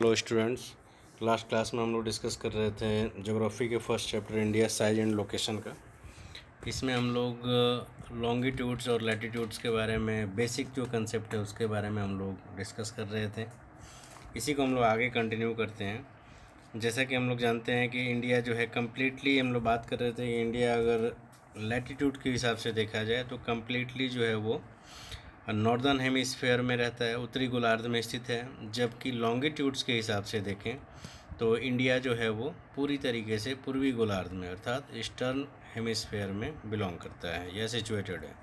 Hello students. Last class में हम लोग डिस्कस कर रहे थे ज्योग्राफी के first chapter India size and location का। इसमें हम लोग लॉन्गिट्यूड्स और लैटिट्यूड्स के बारे में बेसिक जो कंसेप्ट है उसके बारे में हम लोग डिस्कस कर रहे थे। इसी को हम लोग आगे कंटिन्यू करते हैं। जैसा कि हम लोग जानते हैं कि इंडिया जो है कम्प्लीटली, हम लोग बात कर रहे थे कि इंडिया अगर लैटिट्यूड के हिसाब से देखा जाए तो कम्प्लीटली जो है वो नॉर्दर्न हेमिस्फेयर में रहता है, उत्तरी गोलार्ध में स्थित है। जबकि लॉन्गिट्यूड्स के हिसाब से देखें तो इंडिया जो है वो पूरी तरीके से पूर्वी गोलार्ध में अर्थात ईस्टर्न हेमिस्फेयर में बिलोंग करता है या सिचुएटेड है।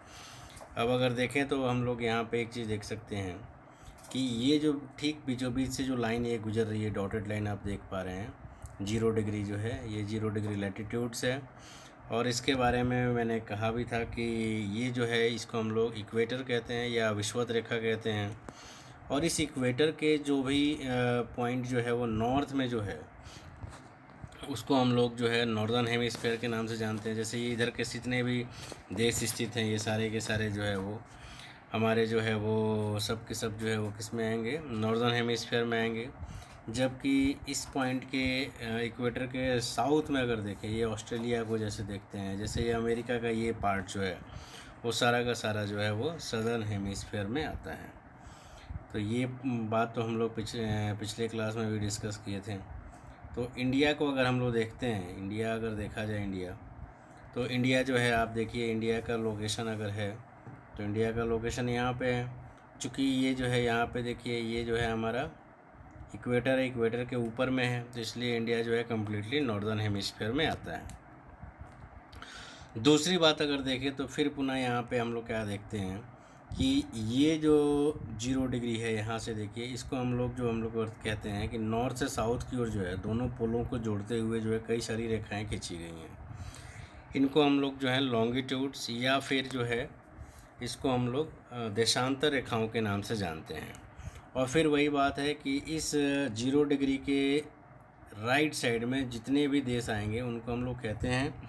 अब अगर देखें तो हम लोग यहाँ पे एक चीज़ देख सकते हैं कि ये जो ठीक बीचों बीच से जो लाइन ये गुजर रही है, डॉटेड लाइन आप देख पा रहे हैं, 0 डिग्री जो है ये 0 डिग्री लैटिट्यूड्स है। और इसके बारे में मैंने कहा भी था कि ये जो है इसको हम लोग इक्वेटर कहते हैं या विषुवत रेखा कहते हैं। और इस इक्वेटर के जो भी पॉइंट जो है वो नॉर्थ में जो है उसको हम लोग जो है नॉर्दर्न हेमिस्फेयर के नाम से जानते हैं। जैसे ये इधर के जितने भी देश स्थित हैं ये सारे के सारे जो है वो हमारे जो है वो सब के सब जो है वो किस में आएंगे, नॉर्दर्न हेमिस्फेयर में आएंगे। जबकि इस पॉइंट के इक्वेटर के साउथ में अगर देखें, ये ऑस्ट्रेलिया को जैसे देखते हैं, जैसे ये अमेरिका का ये पार्ट जो है वो सारा का सारा जो है वो सदर्न हेमिस्फेयर में आता है। तो ये बात तो हम लोग पिछले क्लास में भी डिस्कस किए थे। तो इंडिया को अगर हम लोग देखते हैं, इंडिया अगर देखा जाए इंडिया, तो इंडिया जो है आप देखिए इंडिया का लोकेशन अगर है तो इंडिया का लोकेशन यहाँ पे है। चूँकि ये जो है यहाँ पे देखिए ये जो है हमारा इक्वेटर है, इक्वेटर के ऊपर में है, तो इसलिए इंडिया जो है कम्प्लीटली नॉर्दर्न हेमिस्फेयर में आता है। दूसरी बात अगर देखें तो फिर पुनः यहाँ पे हम लोग क्या देखते हैं कि ये जो 0 डिग्री है यहाँ से देखिए, इसको हम लोग कहते हैं कि नॉर्थ से साउथ की ओर जो है दोनों पोलों को जोड़ते हुए जो है कई सारी रेखाएं खींची गई हैं। इनको हम लोग जो है लॉन्गिट्यूड्स या फिर जो है इसको हम लोग देशांतर रेखाओं के नाम से जानते हैं। और फिर वही बात है कि इस 0 डिग्री के राइट साइड में जितने भी देश आएंगे उनको हम लोग कहते हैं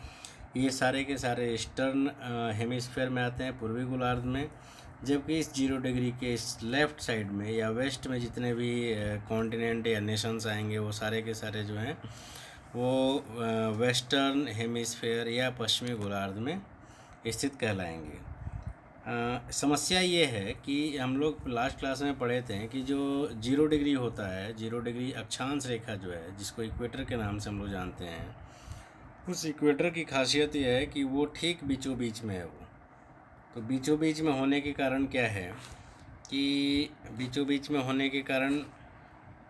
ये सारे के सारे ईस्टर्न हेमिस्फेयर में आते हैं, पूर्वी गोलार्ध में। जबकि इस 0 डिग्री के इस लेफ़्ट साइड में या वेस्ट में जितने भी कॉन्टिनेंट या नेशंस आएंगे वो सारे के सारे जो हैं वो वेस्टर्न हेमिस्फेयर या पश्चिमी गोलार्ध में स्थित कहलाएंगे। समस्या ये है कि हम लोग लास्ट क्लास में पढ़े थे कि जो 0 डिग्री होता है, 0 डिग्री अक्षांश रेखा जो है जिसको इक्वेटर के नाम से हम लोग जानते हैं, उस इक्वेटर की खासियत यह है कि वो ठीक बीचों बीच में है। वो तो बीचों बीच में होने के कारण क्या है कि बीचों बीच में होने के कारण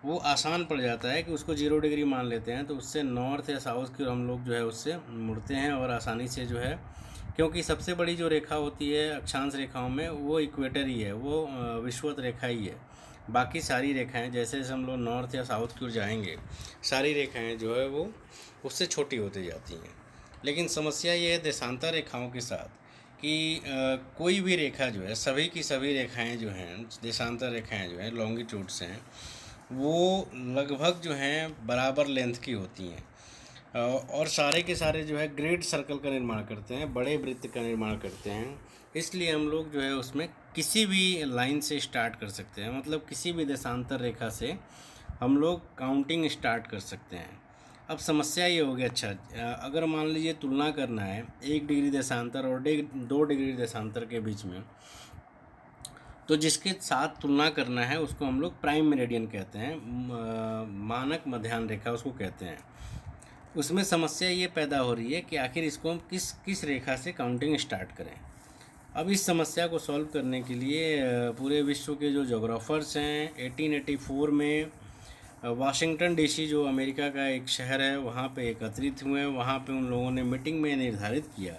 वो आसान पड़ जाता है कि उसको 0 डिग्री मान लेते हैं, तो उससे नॉर्थ या साउथ की हम लोग जो है उससे मुड़ते हैं और आसानी से जो है, क्योंकि सबसे बड़ी जो रेखा होती है अक्षांश रेखाओं में वो इक्वेटर ही है, वो विषुवत रेखा ही है। बाकी सारी रेखाएं जैसे जैसे हम लोग नॉर्थ या साउथ की ओर जाएंगे सारी रेखाएं जो है वो उससे छोटी होती जाती हैं। लेकिन समस्या ये है देशांतर रेखाओं के साथ कि कोई भी रेखा जो है, सभी की सभी रेखाएं जो हैं, देशांतर रेखाएं जो हैं, लॉन्गिट्यूड्स हैं, वो लगभग जो हैं बराबर लेंथ की होती हैं और सारे के सारे जो है ग्रेट सर्कल का निर्माण करते हैं, बड़े वृत्त का निर्माण करते हैं। इसलिए हम लोग जो है उसमें किसी भी लाइन से स्टार्ट कर सकते हैं, मतलब किसी भी देशांतर रेखा से हम लोग काउंटिंग स्टार्ट कर सकते हैं। अब समस्या ये होगी, अच्छा अगर मान लीजिए तुलना करना है 1 डिग्री देशांतर और 2 डिग्री देशांतर के बीच में, तो जिसके साथ तुलना करना है उसको हम लोग प्राइम मेरिडियन कहते हैं, मानक मध्याह्न रेखा उसको कहते हैं। उसमें समस्या ये पैदा हो रही है कि आखिर इसको हम किस रेखा से काउंटिंग स्टार्ट करें। अब इस समस्या को सॉल्व करने के लिए पूरे विश्व के जो जोग्राफर्स हैं 1884 में वाशिंगटन डीसी जो अमेरिका का एक शहर है वहाँ पे एकत्रित हुए। वहाँ पे उन लोगों ने मीटिंग में निर्धारित किया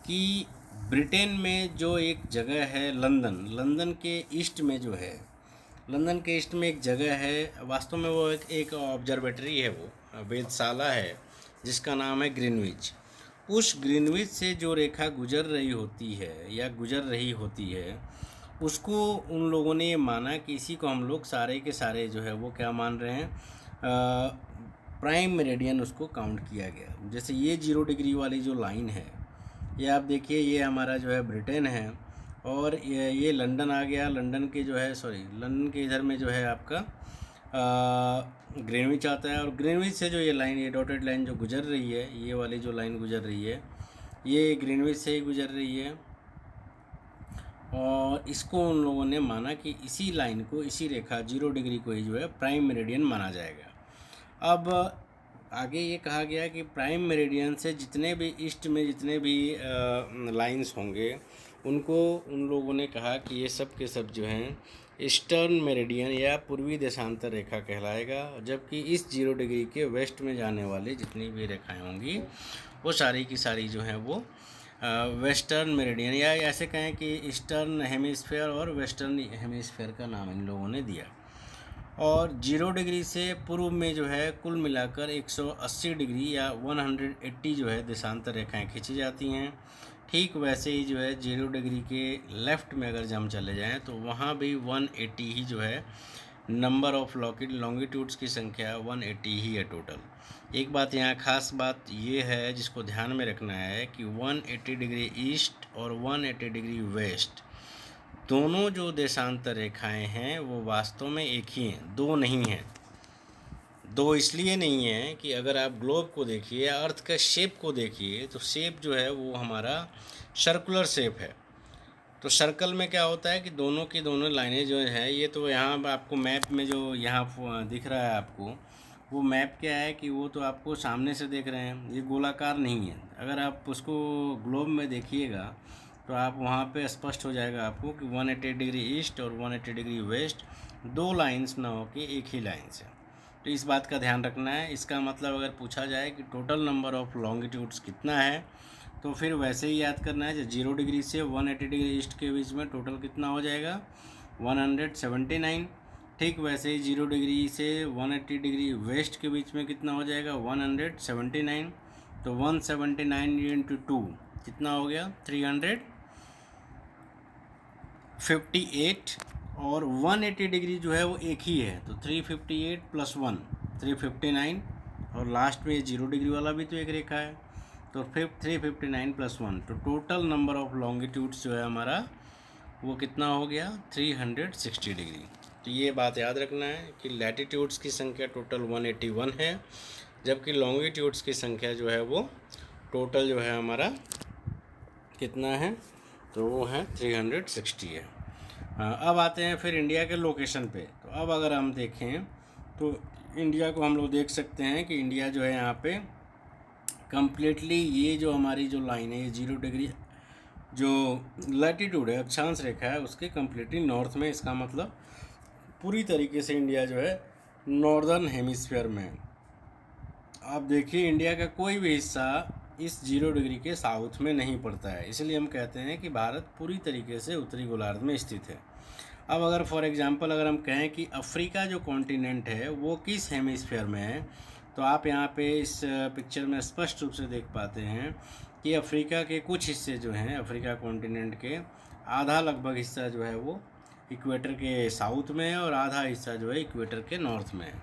कि ब्रिटेन में जो एक जगह है लंदन के ईस्ट में जो है, लंदन के ईस्ट में एक जगह है, वास्तव में वो एक ऑब्जर्वेटरी है, वो वेधशाला है जिसका नाम है ग्रीनविच। उस ग्रीनविच से जो रेखा गुजर रही होती है उसको उन लोगों ने ये माना कि इसी को हम लोग सारे के सारे जो है वो क्या मान रहे हैं, प्राइम मेरिडियन उसको काउंट किया गया। जैसे ये 0 डिग्री वाली जो लाइन है ये आप देखिए, ये हमारा जो है ब्रिटेन है और ये लंदन आ गया। लंदन के जो है लंदन के इधर में जो है आपका ग्रीनविच आता है, और ग्रीनविच से जो ये लाइन, ये डॉटेड लाइन जो गुजर रही है, ये वाली जो लाइन गुजर रही है, ये ग्रीनविच से ही गुजर रही है। और इसको उन लोगों ने माना कि इसी लाइन को, इसी रेखा 0 डिग्री को ही जो है प्राइम मेरिडियन माना जाएगा। अब आगे ये कहा गया कि प्राइम मेरिडियन से जितने भी ईस्ट में जितने भी लाइंस होंगे, उनको उन लोगों ने कहा कि ये सब के सब जो हैं ईस्टर्न मेरिडियन या पूर्वी देशांतर रेखा कहलाएगा। जबकि इस 0 डिग्री के वेस्ट में जाने वाली जितनी भी रेखाएं होंगी वो सारी की सारी जो हैं वो वेस्टर्न मेरिडियन, या ऐसे कहें कि ईस्टर्न हेमिस्फेयर और वेस्टर्न हेमिस्फेयर का नाम इन लोगों ने दिया। और 0 डिग्री से पूर्व में जो है कुल मिलाकर 180 डिग्री या 180 जो है देशांतर रेखाएं खींची जाती हैं। ठीक वैसे ही जो है 0 डिग्री के लेफ़्ट में अगर हम चले जाएं तो वहाँ भी 180 ही जो है नंबर ऑफ लॉन्गिट्यूड्स की संख्या 180 ही है टोटल। एक बात यहाँ खास बात ये है जिसको ध्यान में रखना है कि 180 डिग्री ईस्ट और 180 डिग्री वेस्ट दोनों जो देशांतर रेखाएं हैं वो वास्तव में एक ही हैं, दो नहीं हैं। दो इसलिए नहीं है कि अगर आप ग्लोब को देखिए या अर्थ का शेप को देखिए तो शेप जो है वो हमारा सर्कुलर शेप है। तो सर्कल में क्या होता है कि दोनों की दोनों लाइनें जो हैं, ये तो यहाँ आपको मैप में जो यहाँ दिख रहा है आपको, वो मैप क्या है कि वो तो आपको सामने से देख रहे हैं, ये गोलाकार नहीं है। अगर आप उसको ग्लोब में देखिएगा तो आप वहाँ पे स्पष्ट हो जाएगा आपको कि 180 डिग्री ईस्ट और 180 डिग्री वेस्ट दो लाइंस ना हो कि एक ही लाइंस है। तो इस बात का ध्यान रखना है। इसका मतलब अगर पूछा जाए कि टोटल नंबर ऑफ लॉन्गिट्यूड्स कितना है, तो फिर वैसे ही याद करना है। जो 0 डिग्री से 180 डिग्री ईस्ट के बीच में टोटल कितना हो जाएगा, 179। ठीक वैसे ही 0 डिग्री से 180 डिग्री वेस्ट के बीच में कितना हो जाएगा, 179। तो 179 इंटू 2 कितना हो गया, 358। और 180 डिग्री जो है वो एक ही है, तो 358 + 1 359। और लास्ट में 0 डिग्री वाला भी तो एक रेखा है, तो फिर 359 + 1, तो टोटल नंबर ऑफ लॉन्गिट्यूड्स जो है हमारा वो कितना हो गया, 360 डिग्री। तो ये बात याद रखना है कि लैटिट्यूड्स की संख्या टोटल 181 है, जबकि लॉन्गिट्यूड्स की संख्या जो है वो टोटल जो है हमारा कितना है, तो वो है 360 है। अब आते हैं फिर इंडिया के लोकेशन पे। तो अब अगर हम देखें तो इंडिया को हम लोग देख सकते हैं कि इंडिया जो है यहाँ पे कम्प्लीटली ये जो हमारी जो लाइन है, ये 0 डिग्री जो लैटिट्यूड है, अक्षांश रेखा है, उसके कम्प्लीटली नॉर्थ में। इसका मतलब पूरी तरीके से इंडिया जो है नॉर्दर्न हेमिस्फीयर में है। आप देखिए इंडिया का कोई भी हिस्सा इस 0 डिग्री के साउथ में नहीं पड़ता है, इसलिए हम कहते हैं कि भारत पूरी तरीके से उत्तरी गोलार्ध में स्थित है। अब अगर फॉर एग्जांपल अगर हम कहें कि अफ्रीका जो कॉन्टिनेंट है वो किस हेमिस्फीयर में है, तो आप यहाँ पे इस पिक्चर में स्पष्ट रूप से देख पाते हैं कि अफ्रीका के कुछ हिस्से जो हैं, अफ्रीका कॉन्टिनेंट के आधा लगभग हिस्सा जो है वो इक्वेटर के साउथ में है और आधा हिस्सा जो है इक्वेटर के नॉर्थ में है।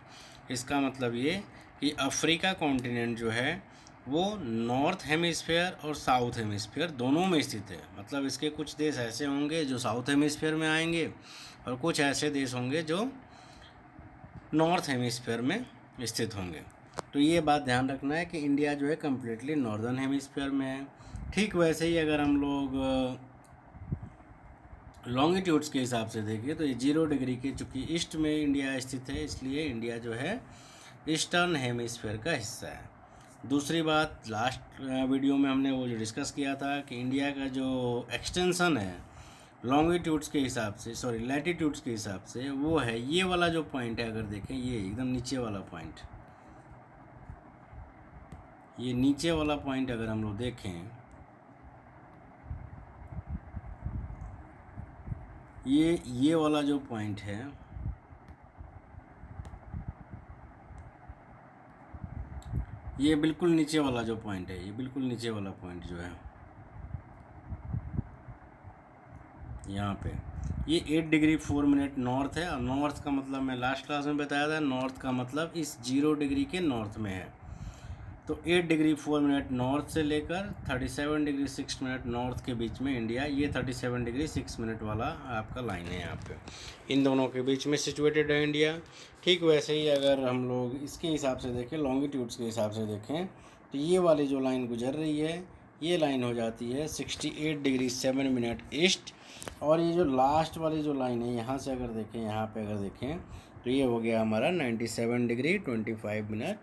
इसका मतलब ये कि अफ्रीका कॉन्टिनेंट जो है वो नॉर्थ हेमिस्फीयर और साउथ हेमिस्फीयर दोनों में स्थित है। मतलब इसके कुछ देश ऐसे होंगे जो साउथ हेमिस्फीयर में आएंगे और कुछ ऐसे देश होंगे जो नॉर्थ हेमिस्फीयर में स्थित होंगे। तो ये बात ध्यान रखना है कि इंडिया जो है कम्प्लीटली नॉर्दर्न हेमिस्फीयर में है। ठीक वैसे ही अगर हम लोग लॉन्गिट्यूड्स के हिसाब से देखें तो ये 0 डिग्री के, चूँकि ईस्ट में इंडिया स्थित है, इसलिए इंडिया जो है ईस्टर्न हेमिस्फीयर का हिस्सा है। दूसरी बात, लास्ट वीडियो में हमने वो जो डिस्कस किया था कि इंडिया का जो एक्सटेंशन है लॉन्गिट्यूड्स के हिसाब से, लैटिट्यूड्स के हिसाब से, वो है ये वाला जो पॉइंट है। अगर देखें ये एकदम नीचे वाला पॉइंट, ये नीचे वाला पॉइंट अगर हम लोग देखें, ये वाला जो पॉइंट है, ये बिल्कुल नीचे वाला जो पॉइंट है, ये बिल्कुल नीचे वाला पॉइंट जो है यहाँ पे, ये 8 डिग्री 4 मिनट नॉर्थ है। और नॉर्थ का मतलब मैं लास्ट क्लास में बताया था, नॉर्थ का मतलब इस 0 डिग्री के नॉर्थ में है। तो 8 डिग्री 4 मिनट नॉर्थ से लेकर 37 डिग्री 6 मिनट नॉर्थ के बीच में इंडिया, ये 37 डिग्री 6 मिनट वाला आपका लाइन है यहाँ पे, इन दोनों के बीच में सिचुएटेड है इंडिया। ठीक वैसे ही अगर हम लोग इसके हिसाब से देखें, लॉन्गिट्यूड्स के हिसाब से देखें, तो ये वाली जो लाइन गुजर रही है, ये लाइन हो जाती है 68 डिग्री 7 मिनट ईस्ट। और ये जो लास्ट वाली जो लाइन है, यहाँ से अगर देखें, यहाँ पे अगर देखें, तो ये हो गया हमारा 97 डिग्री 25 मिनट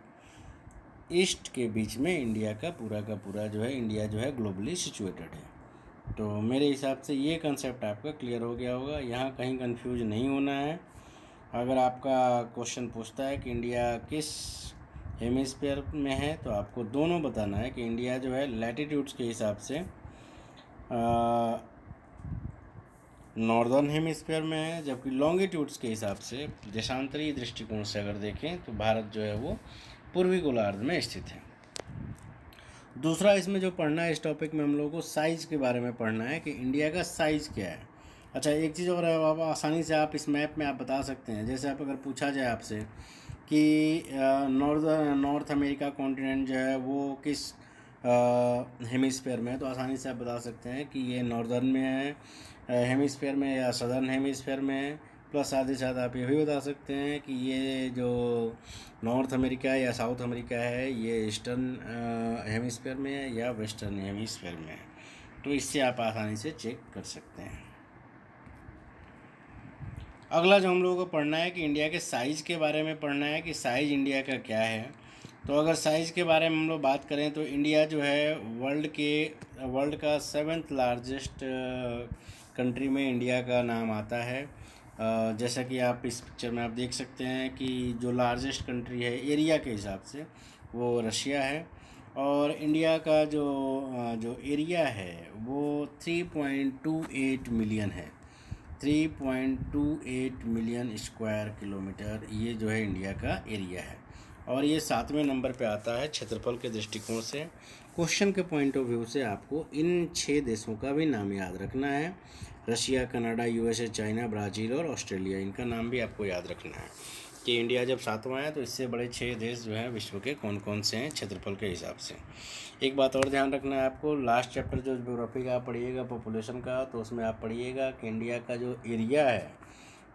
ईस्ट के बीच में इंडिया का पूरा जो है, इंडिया जो है ग्लोबली सिचुएटेड है। तो मेरे हिसाब से ये कंसेप्ट आपका क्लियर हो गया होगा, यहाँ कहीं कंफ्यूज नहीं होना है। अगर आपका क्वेश्चन पूछता है कि इंडिया किस हेमिस्फीयर में है, तो आपको दोनों बताना है कि इंडिया जो है लैटिट्यूड्स के हिसाब से नॉर्दर्न हेमिस्फीयर में है, जबकि लॉन्गिट्यूड्स के हिसाब से देशांतरीय दृष्टिकोण से अगर देखें तो भारत जो है वो पूर्वी गोलार्ध में स्थित है। दूसरा इसमें जो पढ़ना है, इस टॉपिक में हम लोगों को साइज़ के बारे में पढ़ना है कि इंडिया का साइज़ क्या है। अच्छा, एक चीज़ और है, आप आसानी से आप इस मैप में आप बता सकते हैं, जैसे आप अगर पूछा जाए आपसे कि नॉर्थ अमेरिका कॉन्टिनेंट जो है वो किस हेमिस्फीयर में है, तो आसानी से आप बता सकते हैं कि ये नॉर्दर्न में है हेमिस्फीयर में या सदर्न हेमिस्फीयर में है। प्लस साथ ही साथ आप ये भी बता सकते हैं कि ये जो नॉर्थ अमेरिका या साउथ अमेरिका है, ये ईस्टर्न हेमिस्फीयर में है या वेस्टर्न हेमिस्फीयर में है। तो इससे आप आसानी से चेक कर सकते हैं। अगला जो हम लोगों को पढ़ना है कि इंडिया के साइज़ के बारे में पढ़ना है कि साइज़ इंडिया का क्या है। तो अगर साइज़ के बारे में हम लोग बात करें तो इंडिया जो है वर्ल्ड का 7th लार्जेस्ट कंट्री में इंडिया का नाम आता है। जैसा कि आप इस पिक्चर में आप देख सकते हैं कि जो लार्जेस्ट कंट्री है एरिया के हिसाब से वो रशिया है, और इंडिया का जो एरिया है वो 3.28 मिलियन है। 3.28 मिलियन स्क्वायर किलोमीटर ये जो है इंडिया का एरिया है, और ये 7वें नंबर पे आता है क्षेत्रफल के दृष्टिकोण से। क्वेश्चन के पॉइंट ऑफ व्यू से आपको इन 6 देशों का भी नाम याद रखना है, Russia, Canada, USA, China, Brazil और ऑस्ट्रेलिया, इनका नाम भी आपको याद रखना है कि इंडिया जब 7वां है तो इससे बड़े 6 देश जो हैं विश्व के कौन कौन से हैं क्षेत्रफल के हिसाब से। एक बात और ध्यान रखना है आपको, लास्ट चैप्टर जो ज्योग्राफी का आप पढ़िएगा पॉपुलेशन का, तो उसमें आप पढ़िएगा कि इंडिया का जो एरिया है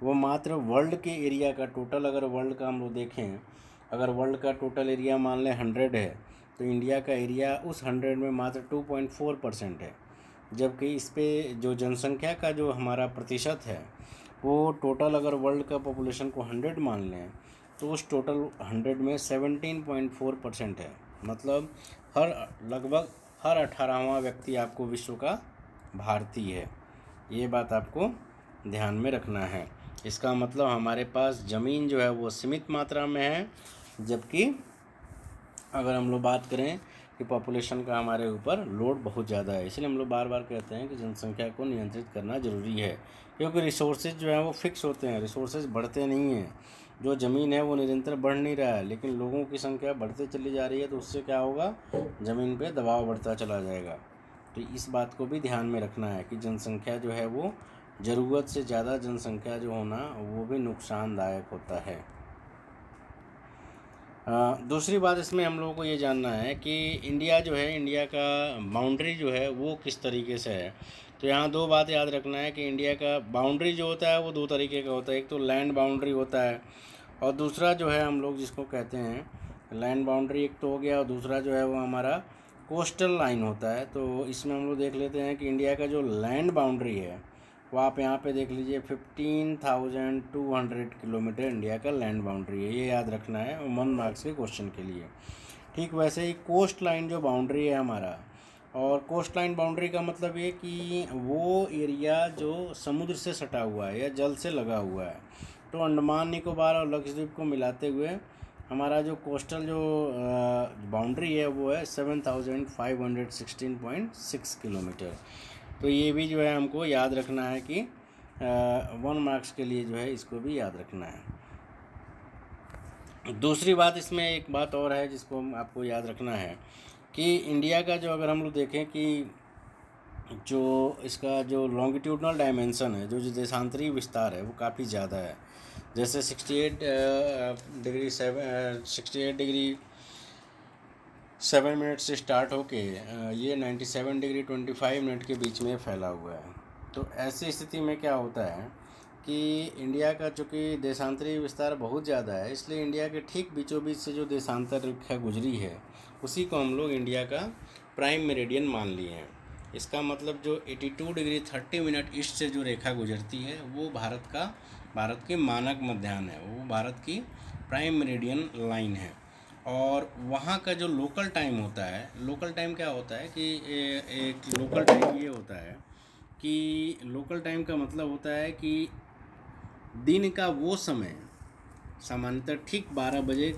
वो मात्र वर्ल्ड के एरिया का टोटल, अगर वर्ल्ड का हम लोग देखें, अगर वर्ल्ड का टोटल एरिया मान लें 100 है, तो इंडिया का एरिया उस 100 में मात्र 2.4% है। जबकि इस पे जो जनसंख्या का जो हमारा प्रतिशत है वो टोटल, अगर वर्ल्ड का पॉपुलेशन को 100 मान लें तो उस टोटल 100 में 17.4% है। मतलब लगभग हर 18वां व्यक्ति आपको विश्व का भारतीय है। ये बात आपको ध्यान में रखना है। इसका मतलब हमारे पास ज़मीन जो है वो सीमित मात्रा में है, जबकि अगर हम लोग बात करें कि पॉपुलेशन का हमारे ऊपर लोड बहुत ज़्यादा है। इसलिए हम लोग बार बार कहते हैं कि जनसंख्या को नियंत्रित करना ज़रूरी है, क्योंकि रिसोर्सेज जो हैं वो फिक्स होते हैं, रिसोर्सेज बढ़ते नहीं हैं। जो ज़मीन है वो निरंतर बढ़ नहीं रहा है, लेकिन लोगों की संख्या बढ़ते चली जा रही है, तो उससे क्या होगा, ज़मीन पे दबाव बढ़ता चला जाएगा। तो इस बात को भी ध्यान में रखना है कि जनसंख्या जो है वो ज़रूरत से ज़्यादा जनसंख्या जो होना वो भी नुकसानदायक होता है। दूसरी बात इसमें हम लोगों को ये जानना है कि इंडिया जो है, इंडिया का बाउंड्री जो है वो किस तरीके से है। तो यहाँ 2 बात याद रखना है कि इंडिया का बाउंड्री जो होता है वो 2 तरीके का होता है। एक तो लैंड बाउंड्री होता है, और दूसरा जो है हम लोग जिसको कहते हैं लैंड बाउंड्री, एक तो हो गया, और दूसरा जो है वो हमारा कोस्टल लाइन होता है। तो इसमें हम लोग देख लेते हैं कि इंडिया का जो लैंड बाउंड्री है वो आप यहाँ पे देख लीजिए 15,200 किलोमीटर इंडिया का लैंड बाउंड्री है, ये याद रखना है 1 मार्क्स के क्वेश्चन के लिए। ठीक वैसे ही कोस्ट लाइन जो बाउंड्री है हमारा, और कोस्ट लाइन बाउंड्री का मतलब ये कि वो एरिया जो समुद्र से सटा हुआ है या जल से लगा हुआ है। तो अंडमान निकोबार और लक्षद्वीप को मिलाते हुए हमारा जो कोस्टल जो बाउंड्री है वो है 7,516.6 किलोमीटर। तो ये भी जो है हमको याद रखना है कि 1 मार्क्स के लिए जो है इसको भी याद रखना है। दूसरी बात इसमें एक बात और है जिसको आपको याद रखना है कि इंडिया का जो अगर हम लोग देखें कि जो इसका जो लॉन्गिट्यूडनल डायमेंशन है, जो देशांतरीय विस्तार है वो काफ़ी ज़्यादा है। जैसे 68 डिग्री 7 मिनट से स्टार्ट होके ये 97 डिग्री 25 मिनट के बीच में फैला हुआ है। तो ऐसी स्थिति में क्या होता है कि इंडिया का चूँकि देशांतरी विस्तार बहुत ज़्यादा है, इसलिए इंडिया के ठीक बीचों बीच से जो देशांतर रेखा गुजरी है उसी को हम लोग इंडिया का प्राइम मेरिडियन मान लिए हैं। इसका मतलब जो 82 डिग्री 30 मिनट ईस्ट से जो रेखा गुजरती है वो भारत के मानक मध्याह्न है, वो भारत की प्राइम मेरिडियन लाइन है। और वहाँ का जो लोकल टाइम होता है, लोकल टाइम क्या होता है कि एक लोकल टाइम ये होता है कि लोकल टाइम का मतलब होता है कि दिन का वो समय सामान्यतः ठीक 12 बजे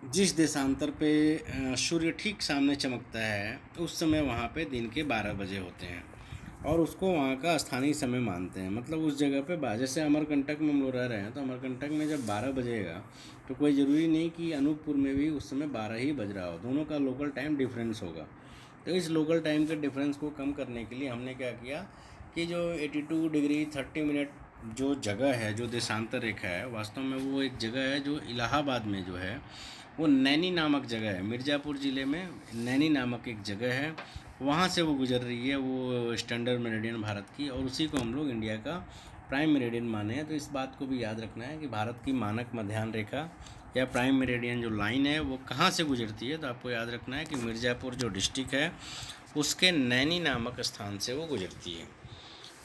जिस देशांतर पे सूर्य ठीक सामने चमकता है उस समय वहाँ पे दिन के 12 बजे होते हैं और उसको वहाँ का स्थानीय समय मानते हैं। मतलब उस जगह पे जैसे अमरकंटक में हम लोग रह रहे हैं तो अमरकंटक में जब 12 बजेगा तो कोई ज़रूरी नहीं कि अनूपपुर में भी उस समय 12 ही बज रहा हो, दोनों का लोकल टाइम डिफरेंस होगा। तो इस लोकल टाइम के डिफरेंस को कम करने के लिए हमने क्या किया कि जो 82 डिग्री 30 मिनट जो जगह है, जो देशांतर रेखा है, वास्तव में वो एक जगह है जो इलाहाबाद में जो है वो नैनी नामक जगह है, मिर्ज़ापुर ज़िले में नैनी नामक एक जगह है, वहाँ से वो गुजर रही है, वो स्टैंडर्ड मेरिडियन भारत की, और उसी को हम लोग इंडिया का प्राइम मेरिडियन माने हैं। तो इस बात को भी याद रखना है कि भारत की मानक मध्याह्न रेखा या प्राइम मेरिडियन जो लाइन है वो कहाँ से गुजरती है। तो आपको याद रखना है कि मिर्ज़ापुर जो डिस्ट्रिक्ट है उसके नैनी नामक स्थान से वो गुजरती है।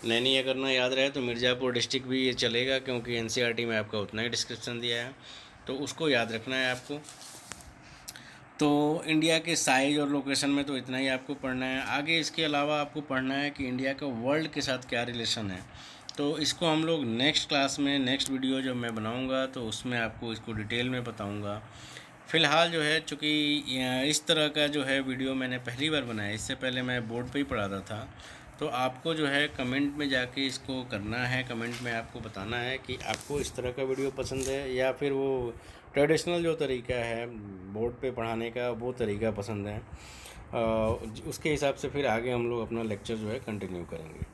नैनी अगर ना याद रहे तो मिर्ज़ापुर डिस्ट्रिक्ट भी ये चलेगा, क्योंकि एनसीईआरटी में आपका उतना ही डिस्क्रिप्शन दिया है, तो उसको याद रखना है आपको। तो इंडिया के साइज़ और लोकेशन में तो इतना ही आपको पढ़ना है। आगे इसके अलावा आपको पढ़ना है कि इंडिया का वर्ल्ड के साथ क्या रिलेशन है। तो इसको हम लोग नेक्स्ट क्लास में, नेक्स्ट वीडियो जब मैं बनाऊंगा तो उसमें आपको इसको डिटेल में बताऊंगा। फ़िलहाल जो है, चूँकि इस तरह का जो है वीडियो मैंने पहली बार बनाया, इससे पहले मैं बोर्ड पे ही पढ़ाता था, तो आपको जो है कमेंट में जाके इसको करना है, कमेंट में आपको बताना है कि आपको इस तरह का वीडियो पसंद है या फिर वो ट्रेडिशनल जो तरीका है बोर्ड पे पढ़ाने का वो तरीका पसंद है। उसके हिसाब से फिर आगे हम लोग अपना लेक्चर जो है कंटिन्यू करेंगे।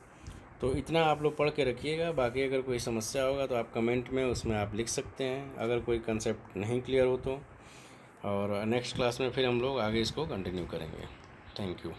तो इतना आप लोग पढ़ के रखिएगा। बाकी अगर कोई समस्या होगा तो आप कमेंट में उसमें आप लिख सकते हैं, अगर कोई कंसेप्ट नहीं क्लियर हो तो। और नेक्स्ट क्लास में फिर हम लोग आगे इसको कंटिन्यू करेंगे। Thank you.